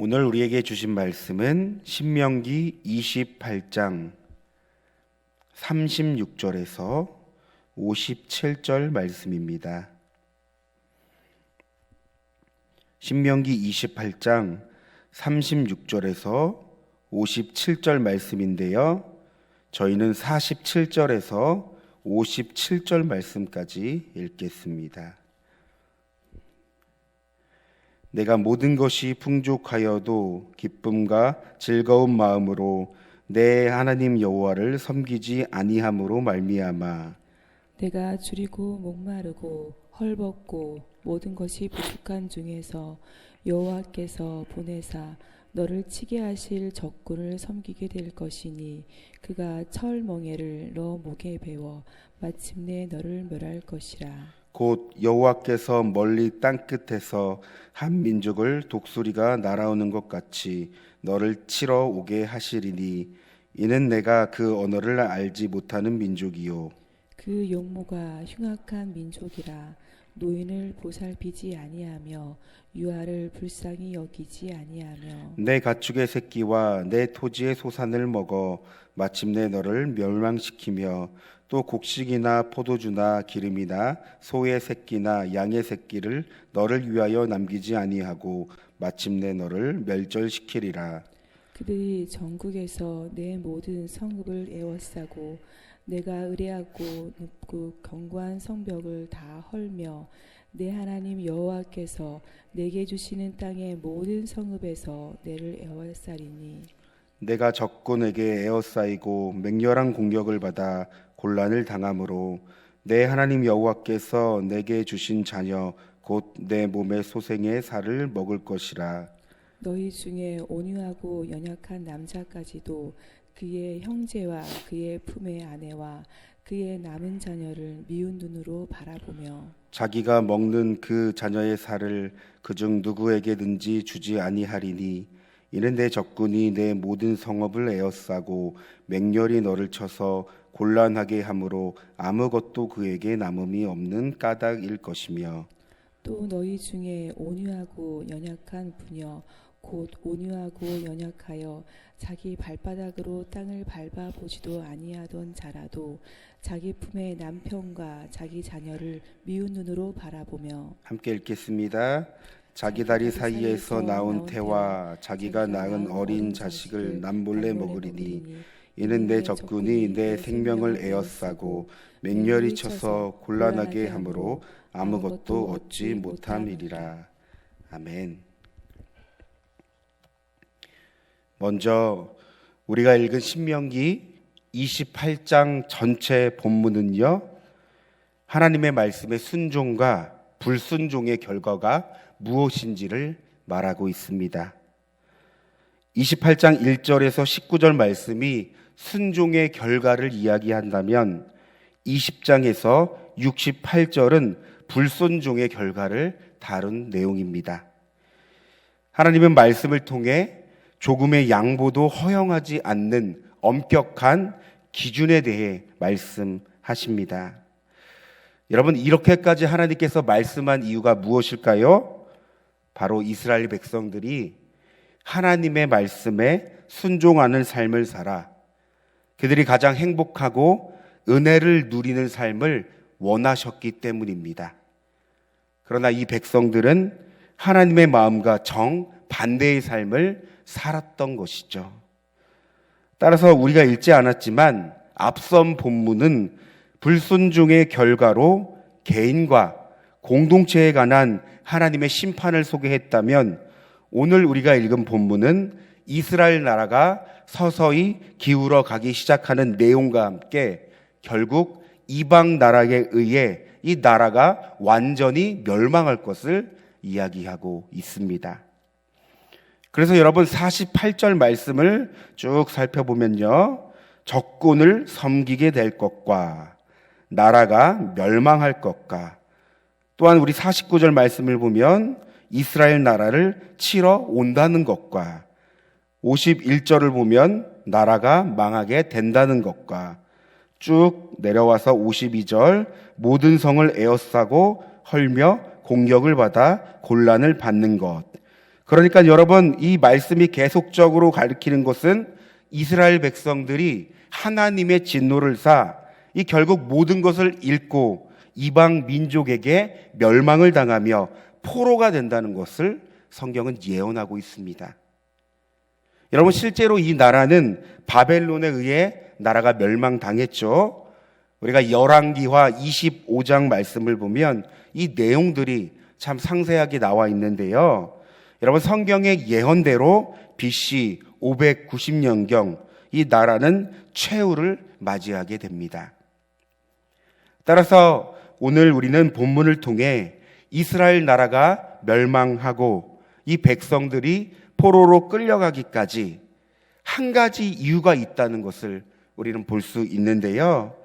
오늘 우리에게 주신 말씀은 신명기 28장 36절에서 57절 말씀입니다. 신명기 28장 36절에서 57절 말씀인데요. 저희는 47절에서 57절 말씀까지 읽겠습니다. 내가 모든 것이 풍족하여도 기쁨과 즐거운 마음으로 내 하나님 여호와를 섬기지 아니함으로 말미암아 내가 줄이고 목마르고 헐벗고 모든 것이 부족한 중에서 여호와께서 보내사 너를 치게 하실 적군을 섬기게 될 것이니 그가 철멍에를 너 목에 베어 마침내 너를 멸할 것이라. 곧 여호와께서 멀리 땅끝에서 한 민족을 독수리가 날아오는 것 같이 너를 치러 오게 하시리니 이는 내가 그 언어를 알지 못하는 민족이요 그 용모가 흉악한 민족이라. 노인을 보살피지 아니하며 유아를 불쌍히 여기지 아니하며 내 가축의 새끼와 내 토지의 소산을 먹어 마침내 너를 멸망시키며 또 곡식이나 포도주나 기름이나 소의 새끼나 양의 새끼를 너를 위하여 남기지 아니하고 마침내 너를 멸절시키리라. 그들이 전국에서 내 모든 성읍을 에워싸고 내가 의뢰하고 높고 견고한 성벽을 다 헐며 내 하나님 여호와께서 내게 주시는 땅의 모든 성읍에서 내를 에워싸리니 내가 적군에게 에워싸이고 맹렬한 공격을 받아 곤란을 당함으로 내 하나님 여호와께서 내게 주신 자녀 곧 내 몸의 소생의 살을 먹을 것이라. 너희 중에 온유하고 연약한 남자까지도 그의 형제와 그의 품의 아내와 그의 남은 자녀를 미운 눈으로 바라보며 자기가 먹는 그 자녀의 살을 그중 누구에게든지 주지 아니하리니 이는 내 적군이 내 모든 성읍을 에워싸고 맹렬히 너를 쳐서 곤란하게 함으로 아무것도 그에게 남음이 없는 까닭일 것이며 또 너희 중에 온유하고 연약한 부녀 곧 온유하고 연약하여 자기 발바닥으로 땅을 밟아보지도 아니하던 자라도 자기 품의 남편과 자기 자녀를 미운 눈으로 바라보며 함께 읽겠습니다. 자기 다리 사이에서 나온 태와 자기가 낳은 어린 자식을 남몰래 먹으리니 이는 내 적군이 내 생명을 에워싸고 맹렬히 쳐서 곤란하게 함으로 아무것도 얻지 못함이리라. 아멘. 먼저 우리가 읽은 신명기 28장 전체 본문은요, 하나님의 말씀의 순종과 불순종의 결과가 무엇인지를 말하고 있습니다. 28장 1절에서 19절 말씀이 순종의 결과를 이야기한다면 20장에서 68절은 불순종의 결과를 다룬 내용입니다. 하나님은 말씀을 통해 조금의 양보도 허용하지 않는 엄격한 기준에 대해 말씀하십니다. 여러분, 이렇게까지 하나님께서 말씀한 이유가 무엇일까요? 바로 이스라엘 백성들이 하나님의 말씀에 순종하는 삶을 살아 그들이 가장 행복하고 은혜를 누리는 삶을 원하셨기 때문입니다. 그러나 이 백성들은 하나님의 마음과 정반대의 삶을 살았던 것이죠. 따라서 우리가 읽지 않았지만 앞선 본문은 불순종의 결과로 개인과 공동체에 관한 하나님의 심판을 소개했다면 오늘 우리가 읽은 본문은 이스라엘 나라가 서서히 기울어 가기 시작하는 내용과 함께 결국 이방 나라에 의해 이 나라가 완전히 멸망할 것을 이야기하고 있습니다. 그래서 여러분 48절 말씀을 쭉 살펴보면요, 적군을 섬기게 될 것과 나라가 멸망할 것과 또한 우리 49절 말씀을 보면 이스라엘 나라를 치러 온다는 것과 51절을 보면 나라가 망하게 된다는 것과 쭉 내려와서 52절 모든 성을 에워싸고 헐며 공격을 받아 곤란을 받는 것, 그러니까 여러분, 이 말씀이 계속적으로 가리키는 것은 이스라엘 백성들이 하나님의 진노를 이 결국 모든 것을 잃고 이방 민족에게 멸망을 당하며 포로가 된다는 것을 성경은 예언하고 있습니다. 여러분, 실제로 이 나라는 바벨론에 의해 나라가 멸망당했죠. 우리가 열왕기하 25장 말씀을 보면 이 내용들이 참 상세하게 나와 있는데요. 여러분, 성경의 예언대로 BC 590년경 이 나라는 최후를 맞이하게 됩니다. 따라서 오늘 우리는 본문을 통해 이스라엘 나라가 멸망하고 이 백성들이 포로로 끌려가기까지 한 가지 이유가 있다는 것을 우리는 볼 수 있는데요.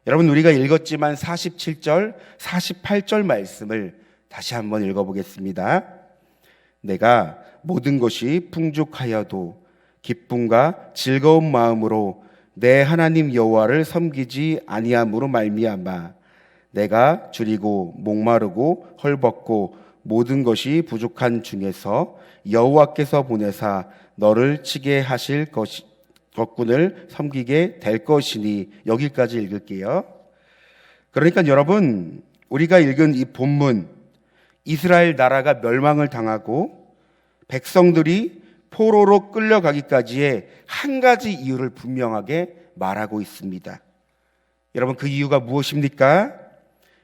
여러분, 우리가 읽었지만 47절, 48절 말씀을 다시 한번 읽어보겠습니다. 내가 모든 것이 풍족하여도 기쁨과 즐거운 마음으로 내 하나님 여호와를 섬기지 아니함으로 말미암아 내가 줄이고 목마르고 헐벗고 모든 것이 부족한 중에서 여호와께서 보내사 너를 치게 하실 적군을 섬기게 될 것이니. 여기까지 읽을게요. 그러니까 여러분, 우리가 읽은 이 본문, 이스라엘 나라가 멸망을 당하고 백성들이 포로로 끌려가기까지의 한 가지 이유를 분명하게 말하고 있습니다. 여러분, 그 이유가 무엇입니까?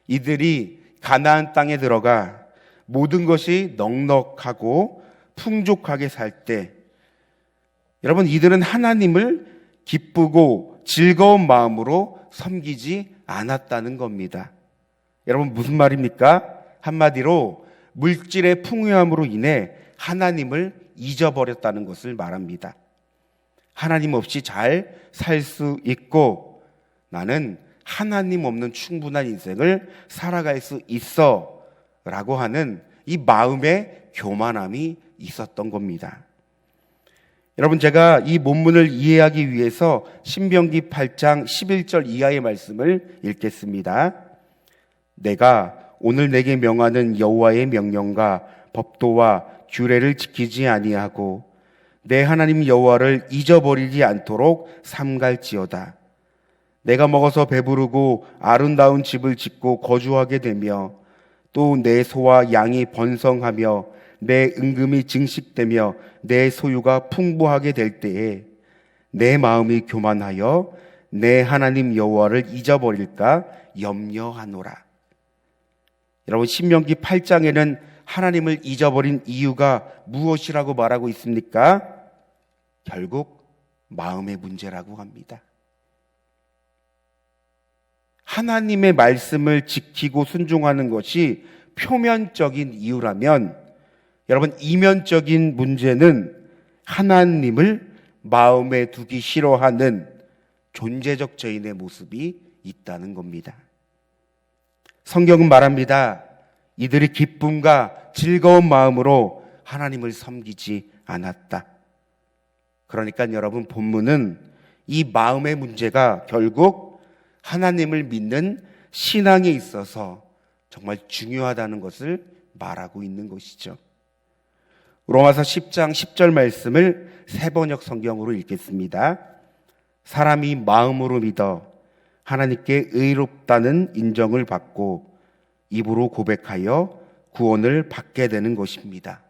이들이 가나안 땅에 들어가 모든 것이 넉넉하고 풍족하게 살 때, 여러분, 이들은 하나님을 기쁘고 즐거운 마음으로 섬기지 않았다는 겁니다. 여러분, 무슨 말입니까? 한마디로 물질의 풍요함으로 인해 하나님을 잊어버렸다는 것을 말합니다. 하나님 없이 잘 살 수 있고 나는 하나님 없는 충분한 인생을 살아갈 수 있어 라고 하는 이 마음의 교만함이 있었던 겁니다. 여러분, 제가 이 본문을 이해하기 위해서 신명기 8장 11절 이하의 말씀을 읽겠습니다. 내가 오늘 내게 명하는 여호와의 명령과 법도와 규례를 지키지 아니하고 내 하나님 여호와를 잊어버리지 않도록 삼갈지어다. 내가 먹어서 배부르고 아름다운 집을 짓고 거주하게 되며 또 내 소와 양이 번성하며 내 은금이 증식되며 내 소유가 풍부하게 될 때에 내 마음이 교만하여 내 하나님 여호와를 잊어버릴까 염려하노라. 여러분, 신명기 8장에는 하나님을 잊어버린 이유가 무엇이라고 말하고 있습니까? 결국 마음의 문제라고 합니다. 하나님의 말씀을 지키고 순종하는 것이 표면적인 이유라면, 여러분, 이면적인 문제는 하나님을 마음에 두기 싫어하는 존재적 죄인의 모습이 있다는 겁니다. 성경은 말합니다. 이들이 기쁨과 즐거운 마음으로 하나님을 섬기지 않았다. 그러니까 여러분, 본문은 이 마음의 문제가 결국 하나님을 믿는 신앙에 있어서 정말 중요하다는 것을 말하고 있는 것이죠. 로마서 10장 10절 말씀을 새번역 성경으로 읽겠습니다. 사람이 마음으로 믿어 하나님께 의롭다는 인정을 받고 입으로 고백하여 구원을 받게 되는 것입니다.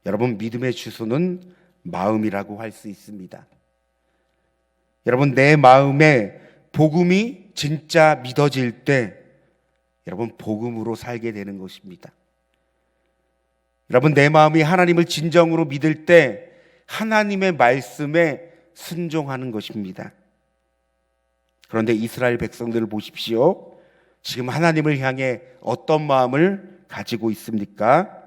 여러분, 믿음의 주소는 마음이라고 할 수 있습니다. 여러분, 내 마음에 복음이 진짜 믿어질 때 여러분, 복음으로 살게 되는 것입니다. 여러분, 내 마음이 하나님을 진정으로 믿을 때 하나님의 말씀에 순종하는 것입니다. 그런데 이스라엘 백성들을 보십시오. 지금 하나님을 향해 어떤 마음을 가지고 있습니까?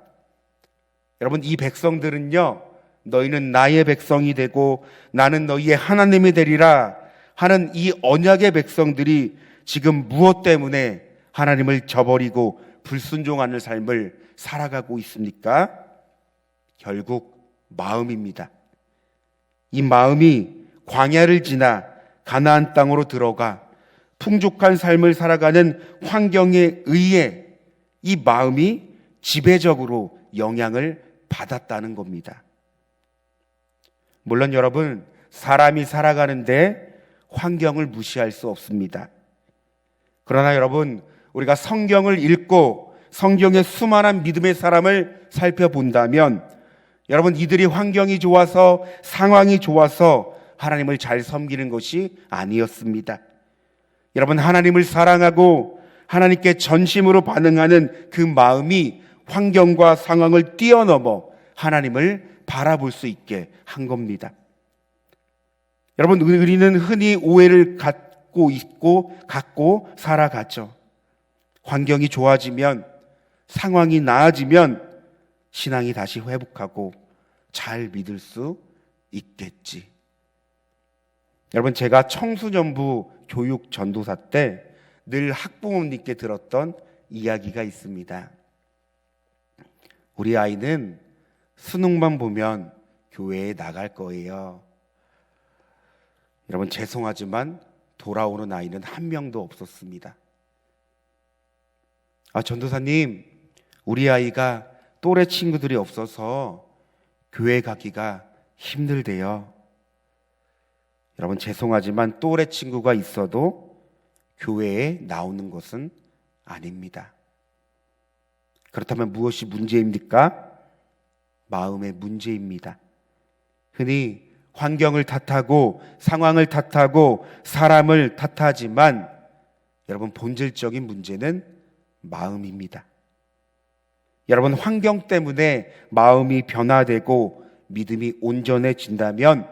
여러분, 이 백성들은요, 너희는 나의 백성이 되고 나는 너희의 하나님이 되리라 하는 이 언약의 백성들이 지금 무엇 때문에 하나님을 저버리고 불순종하는 삶을 살아가고 있습니까? 결국 마음입니다. 이 마음이 광야를 지나 가나안 땅으로 들어가 풍족한 삶을 살아가는 환경에 의해 이 마음이 지배적으로 영향을 받았다는 겁니다. 물론 여러분, 사람이 살아가는데 환경을 무시할 수 없습니다. 그러나 여러분, 우리가 성경을 읽고 성경의 수많은 믿음의 사람을 살펴본다면 여러분, 이들이 환경이 좋아서 상황이 좋아서 하나님을 잘 섬기는 것이 아니었습니다. 여러분, 하나님을 사랑하고 하나님께 전심으로 반응하는 그 마음이 환경과 상황을 뛰어넘어 하나님을 바라볼 수 있게 한 겁니다. 여러분, 우리는 흔히 오해를 갖고 살아가죠. 환경이 좋아지면, 상황이 나아지면 신앙이 다시 회복하고 잘 믿을 수 있겠지. 여러분, 제가 청소년부 교육 전도사 때 늘 학부모님께 들었던 이야기가 있습니다. 우리 아이는 수능만 보면 교회에 나갈 거예요. 여러분, 죄송하지만 돌아오는 아이는 한 명도 없었습니다. 전도사님, 우리 아이가 또래 친구들이 없어서 교회 가기가 힘들대요. 여러분, 죄송하지만 또래 친구가 있어도 교회에 나오는 것은 아닙니다. 그렇다면 무엇이 문제입니까? 마음의 문제입니다. 흔히 환경을 탓하고 상황을 탓하고 사람을 탓하지만 여러분, 본질적인 문제는 마음입니다. 여러분, 환경 때문에 마음이 변화되고 믿음이 온전해진다면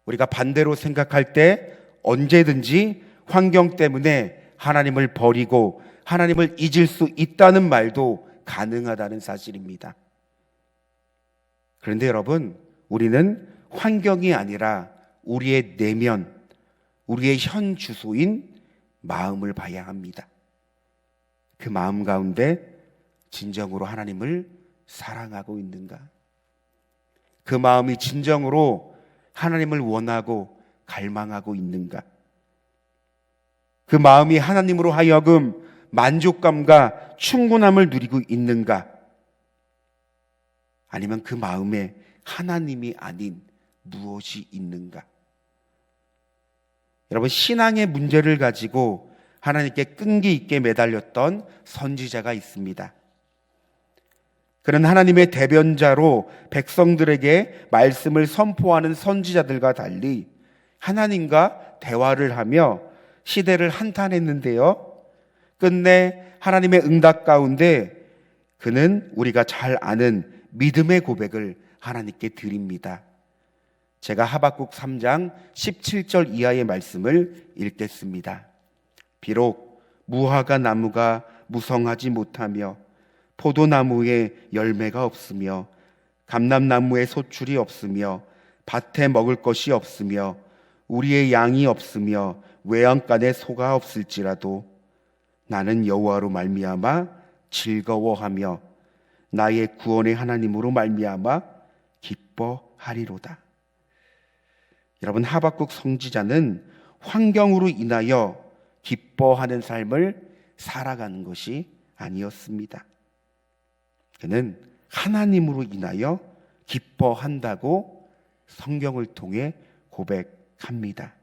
우리가 반대로 생각할 때 언제든지 환경 때문에 하나님을 버리고 하나님을 잊을 수 있다는 말도 가능하다는 사실입니다. 그런데 여러분, 우리는 환경이 아니라 우리의 내면, 우리의 현 주소인 마음을 봐야 합니다. 그 마음 가운데 진정으로 하나님을 사랑하고 있는가? 그 마음이 진정으로 하나님을 원하고 갈망하고 있는가? 그 마음이 하나님으로 하여금 만족감과 충분함을 누리고 있는가? 아니면 그 마음에 하나님이 아닌 무엇이 있는가? 여러분, 신앙의 문제를 가지고 하나님께 끈기 있게 매달렸던 선지자가 있습니다. 그는 하나님의 대변자로 백성들에게 말씀을 선포하는 선지자들과 달리 하나님과 대화를 하며 시대를 한탄했는데요. 끝내 하나님의 응답 가운데 그는 우리가 잘 아는 믿음의 고백을 하나님께 드립니다. 제가 하박국 3장 17절 이하의 말씀을 읽겠습니다. 비록 무화과 나무가 무성하지 못하며 포도나무에 열매가 없으며 감람나무에 소출이 없으며 밭에 먹을 것이 없으며 우리의 양이 없으며 외양간에 소가 없을지라도 나는 여호와로 말미암아 즐거워하며 나의 구원의 하나님으로 말미암아 기뻐하리로다. 여러분, 하박국 선지자는 환경으로 인하여 기뻐하는 삶을 살아가는 것이 아니었습니다. 그는 하나님으로 인하여 기뻐한다고 성경을 통해 고백합니다.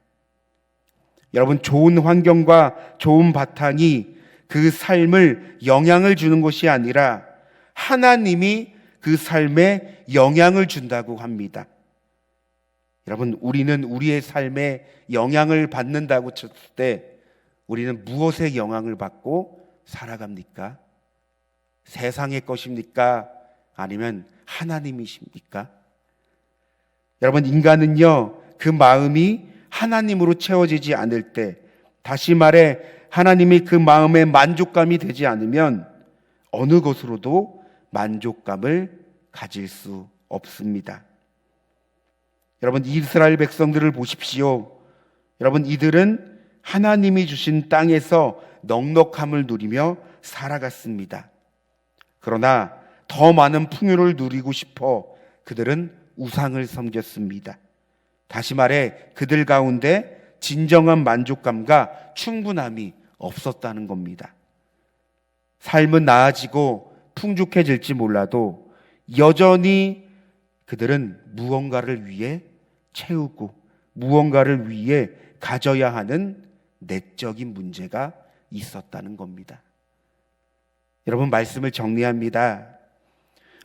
여러분, 좋은 환경과 좋은 바탕이 그 삶을 영향을 주는 것이 아니라 하나님이 그 삶에 영향을 준다고 합니다. 여러분, 우리는 우리의 삶에 영향을 받는다고 쳤을 때 우리는 무엇에 영향을 받고 살아갑니까? 세상의 것입니까? 아니면 하나님이십니까? 여러분, 인간은요, 그 마음이 하나님으로 채워지지 않을 때, 다시 말해 하나님이 그 마음에 만족감이 되지 않으면 어느 것으로도 만족감을 가질 수 없습니다. 여러분, 이스라엘 백성들을 보십시오. 여러분, 이들은 하나님이 주신 땅에서 넉넉함을 누리며 살아갔습니다. 그러나 더 많은 풍요를 누리고 싶어 그들은 우상을 섬겼습니다. 다시 말해 그들 가운데 진정한 만족감과 충분함이 없었다는 겁니다. 삶은 나아지고 풍족해질지 몰라도 여전히 그들은 무언가를 위해 채우고 무언가를 위해 가져야 하는 내적인 문제가 있었다는 겁니다. 여러분, 말씀을 정리합니다.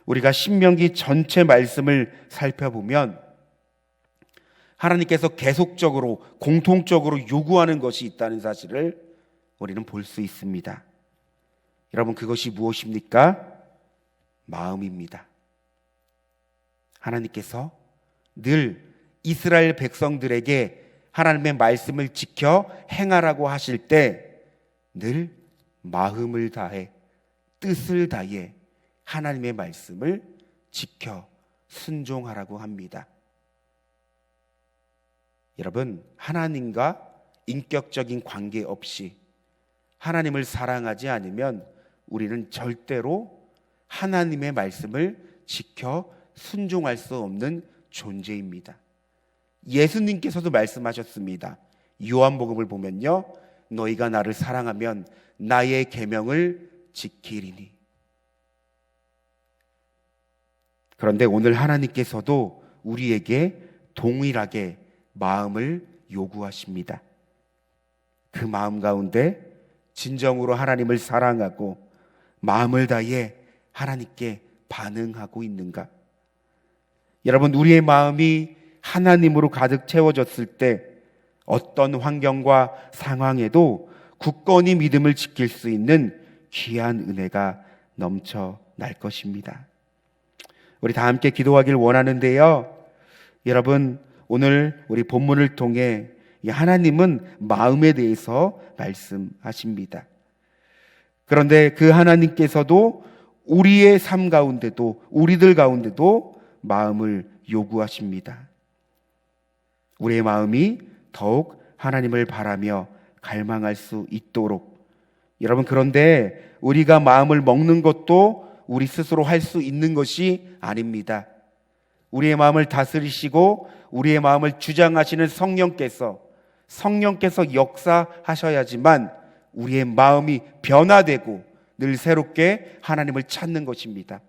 우리가 신명기 전체 말씀을 살펴보면 하나님께서 계속적으로 공통적으로 요구하는 것이 있다는 사실을 우리는 볼 수 있습니다. 여러분, 그것이 무엇입니까? 마음입니다. 하나님께서 늘 이스라엘 백성들에게 하나님의 말씀을 지켜 행하라고 하실 때 늘 마음을 다해 뜻을 다해 하나님의 말씀을 지켜 순종하라고 합니다. 여러분, 하나님과 인격적인 관계 없이 하나님을 사랑하지 않으면 우리는 절대로 하나님의 말씀을 지켜 순종할 수 없는 존재입니다. 예수님께서도 말씀하셨습니다. 요한복음을 보면요, 너희가 나를 사랑하면 나의 계명을 지키리니. 그런데 오늘 하나님께서도 우리에게 동일하게 마음을 요구하십니다. 그 마음 가운데 진정으로 하나님을 사랑하고 마음을 다해 하나님께 반응하고 있는가? 여러분, 우리의 마음이 하나님으로 가득 채워졌을 때 어떤 환경과 상황에도 굳건히 믿음을 지킬 수 있는 귀한 은혜가 넘쳐날 것입니다. 우리 다 함께 기도하길 원하는데요, 여러분, 오늘 우리 본문을 통해 하나님은 마음에 대해서 말씀하십니다. 그런데 그 하나님께서도 우리의 삶 가운데도, 우리들 가운데도 마음을 요구하십니다. 우리의 마음이 더욱 하나님을 바라며 갈망할 수 있도록. 여러분, 그런데 우리가 마음을 먹는 것도 우리 스스로 할 수 있는 것이 아닙니다. 우리의 마음을 다스리시고 우리의 마음을 주장하시는 성령께서 역사하셔야지만 우리의 마음이 변화되고 늘 새롭게 하나님을 찾는 것입니다.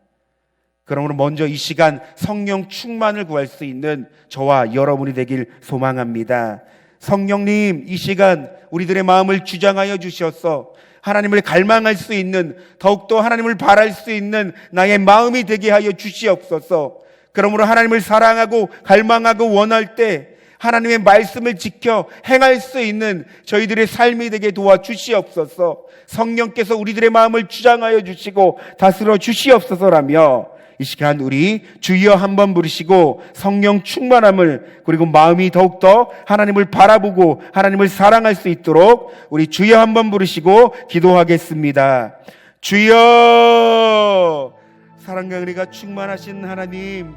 그러므로 먼저 이 시간 성령 충만을 구할 수 있는 저와 여러분이 되길 소망합니다. 성령님, 이 시간 우리들의 마음을 주장하여 주셔서 하나님을 갈망할 수 있는, 더욱더 하나님을 바랄 수 있는 나의 마음이 되게 하여 주시옵소서. 그러므로 하나님을 사랑하고 갈망하고 원할 때 하나님의 말씀을 지켜 행할 수 있는 저희들의 삶이 되게 도와주시옵소서. 성령께서 우리들의 마음을 주장하여 주시고 다스려 주시옵소서라며 이 시간 우리 주여 한번 부르시고 성령 충만함을, 그리고 마음이 더욱더 하나님을 바라보고 하나님을 사랑할 수 있도록 우리 주여 한번 부르시고 기도하겠습니다. 주여! 사랑과 은혜가 충만하신 하나님,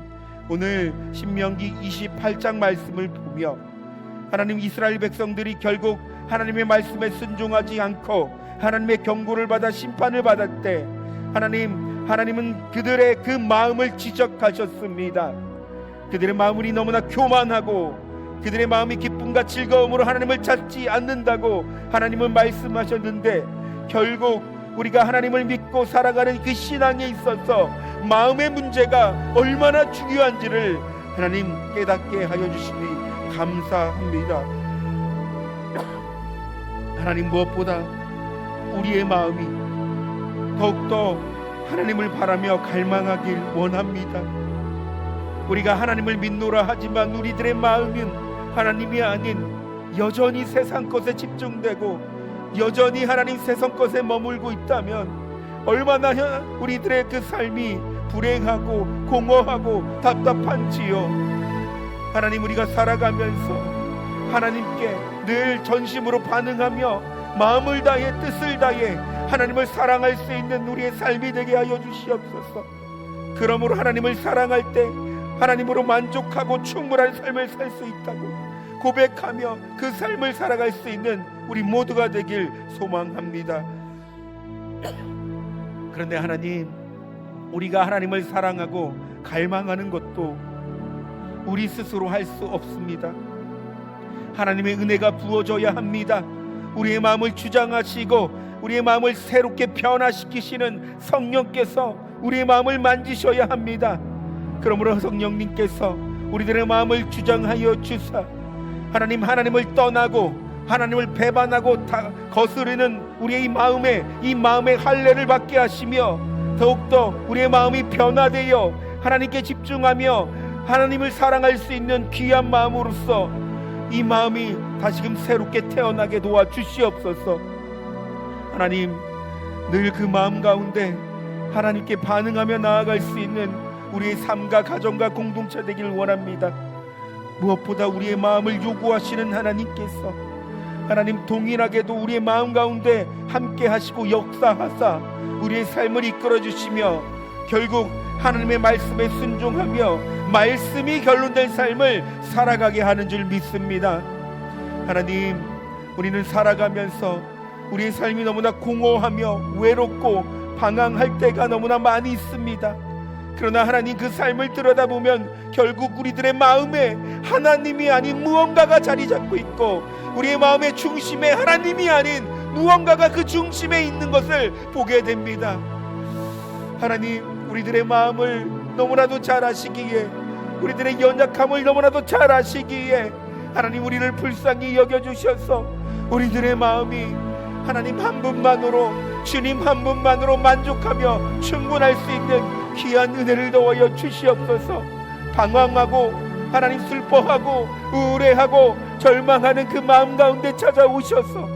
오늘 신명기 28장 말씀을 보며 하나님, 이스라엘 백성들이 결국 하나님의 말씀에 순종하지 않고 하나님의 경고를 받아 심판을 받을 때 하나님은 그들의 그 마음을 지적하셨습니다. 그들의 마음이 너무나 교만하고 그들의 마음이 기쁨과 즐거움으로 하나님을 찾지 않는다고 하나님은 말씀하셨는데, 결국 우리가 하나님을 믿고 살아가는 그 신앙에 있어서 마음의 문제가 얼마나 중요한지를 하나님 깨닫게 하여 주시니 감사합니다. 하나님, 무엇보다 우리의 마음이 더욱더 하나님을 바라며 갈망하길 원합니다. 우리가 하나님을 믿노라 하지만 우리들의 마음은 하나님이 아닌 여전히 세상 것에 집중되고 여전히 하나님 세상 것에 머물고 있다면 얼마나 우리들의 그 삶이 불행하고 공허하고 답답한지요. 하나님, 우리가 살아가면서 하나님께 늘 전심으로 반응하며 마음을 다해 뜻을 다해 하나님을 사랑할 수 있는 우리의 삶이 되게 하여 주시옵소서. 그러므로 하나님을 사랑할 때 하나님으로 만족하고 충분한 삶을 살 수 있다고 고백하며 그 삶을 살아갈 수 있는 우리 모두가 되길 소망합니다. 그런데 하나님, 우리가 하나님을 사랑하고 갈망하는 것도 우리 스스로 할 수 없습니다. 하나님의 은혜가 부어져야 합니다. 우리의 마음을 주장하시고 우리의 마음을 새롭게 변화시키시는 성령께서 우리의 마음을 만지셔야 합니다. 그러므로 성령님께서 우리들의 마음을 주장하여 주사 하나님을 떠나고 하나님을 배반하고 거스르는 우리의 이 마음의 할례를 받게 하시며 더욱더 우리의 마음이 변화되어 하나님께 집중하며 하나님을 사랑할 수 있는 귀한 마음으로서 이 마음이 다시금 새롭게 태어나게 도와주시옵소서. 하나님, 늘 그 마음 가운데 하나님께 반응하며 나아갈 수 있는 우리의 삶과 가정과 공동체 되길 원합니다. 무엇보다 우리의 마음을 요구하시는 하나님께서 하나님 동일하게도 우리의 마음 가운데 함께 하시고 역사하사 우리의 삶을 이끌어 주시며 결국 하나님의 말씀에 순종하며 말씀이 결론된 삶을 살아가게 하는 줄 믿습니다. 하나님, 우리는 살아가면서 우리의 삶이 너무나 공허하며 외롭고 방황할 때가 너무나 많이 있습니다. 그러나 하나님, 그 삶을 들여다보면 결국 우리들의 마음에 하나님이 아닌 무언가가 자리 잡고 있고 우리의 마음의 중심에 하나님이 아닌 무언가가 그 중심에 있는 것을 보게 됩니다. 하나님, 우리들의 마음을 너무나도 잘 아시기에 우리들의 연약함을 너무나도 잘 아시기에 하나님, 우리를 불쌍히 여겨주셔서 우리들의 마음이 하나님 한 분만으로, 주님 한 분만으로 만족하며 충분할 수 있는 귀한 은혜를 더하여 주시옵소서. 방황하고 하나님 슬퍼하고 우울해하고 절망하는 그 마음 가운데 찾아오셔서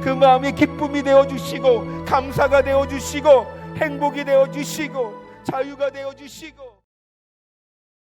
그 마음이 기쁨이 되어주시고 감사가 되어주시고 행복이 되어주시고 자유가 되어주시고